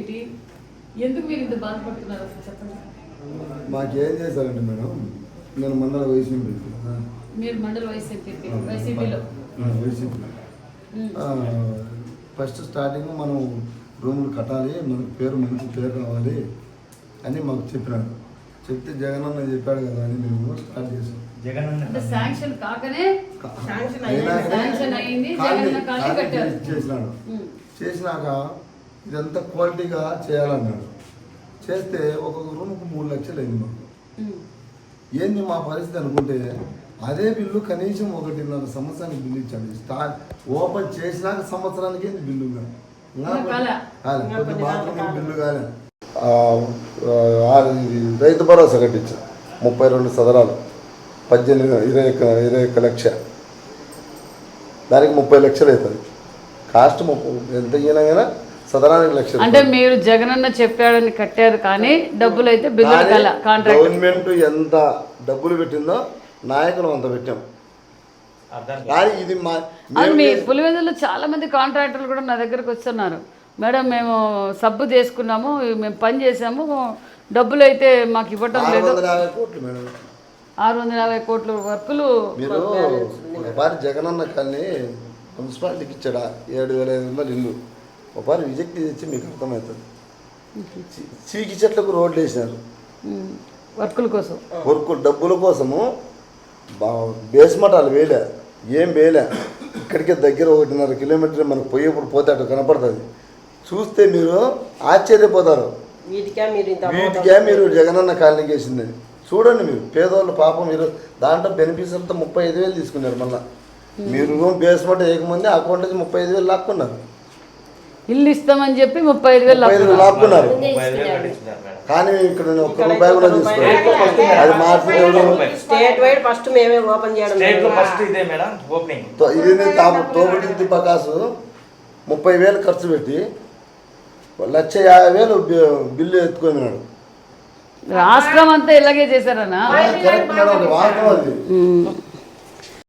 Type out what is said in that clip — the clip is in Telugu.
ఏంటి? ఎందుకు మీరు ఇంత బాధపడుతున్నారు అసలు చెప్పండి. మాకేం చేశారంటే మేడం, నేను మండల వైసీపీ. మీరు మండల వైసీపీలో ఫస్ట్ స్టార్టింగ్ మనం రూములు కట్టాలి, మనకు పేరు మంచి పేరు రావాలి అని మాకు చెప్పినాడు. చెప్తే జగన్ అన్న చెప్పాడు కదా అని మేము స్టార్ట్ చేసాం. శాంక్షన్ కాకనే చేసినాడు. చేసినాక ఇదంతా క్వాలిటీగా చేయాలన్నాడు. చేస్తే ఒక్కొక్క రూమ్కి 3 లక్షలు అయింది మాకు. ఏంది మా పరిస్థితి అనుకుంటే అదే బిల్లు కనీసం 1.5 సంవత్సరానికి బిల్లు ఇచ్చాడు. ఓపెన్ చేసినాక సంవత్సరానికి బిల్లు బాత్రూమ్ బిల్లు కానీ రైతు భరోసా కట్టించాం 32 సదరాలు 21 లక్ష, దానికి 30 లక్షలు అవుతుంది కాస్ట్. ఎంత అయినా సదరానికి లక్షలు. అంటే మీరు జగనన్న చెప్పాడని కట్టారు కానీ డబ్బులు అయితే గవర్నమెంట్ ఎంత డబ్బులు పెట్టిందో నాయకులు అంత పెట్టాం. కానీ ఇది మీ పులివెందులో చాలా మంది కాంట్రాక్టర్లు కూడా నా దగ్గరకు వస్తున్నారు. మేడం మేము సబ్బు చేసుకున్నాము, మేము పని చేసాము, డబ్బులు అయితే మాకు ఇవ్వటం లేదు. 650 కోట్లు మేడం, 650 కోట్ల వర్కులు. మీరు ఒకసారి జగనన్న కాలనీ మున్సిపాలిటీకి ఇచ్చాడా 7,500 ఇల్లు. ఒకసారి విజెక్ట్ తెచ్చి మీకు అర్థమవుతుంది. చీకి చెట్లకు రోడ్లు వేసినారు వర్కుల కోసం, డబ్బుల కోసము. బేస్మటాలు వేయలే, ఏం వేయలే. ఇక్కడికే దగ్గర 1.5 కిలోమీటర్ మనకు పోయేప్పుడు పోతే అటు కనపడుతుంది. చూస్తే మీరు ఆశ్చర్యపోతారు. వీటికే మీరు జగనన్న కాలనీకి వేసింది చూడండి. మీరు పేదవాళ్ళు పాపం, మీరు దాంట్లో బెనిఫిట్స్ అంతా 35,000 తీసుకున్నారు. మళ్ళీ మీరు రూమ్ బేస్మెంట్ వేయకముందే అకౌంట్ నుంచి 35,000 లాక్కున్నారు. ఇల్లు ఇస్తామని చెప్పి 35,000 లాక్కున్నారు. కానీ ఇక్కడ ఒక్క రూపాయి కూడా తీసుకోవాలి. అది మార్చి ఇది తోబడి బకాసు 30,000 ఖర్చు పెట్టి 1,50,000 బిల్లు ఎత్తుకున్నాడు. రాష్ట్రం అంతా ఇలాగే చేశారన్నా. కరెక్ట్ మేడం, వాస్తవం అది.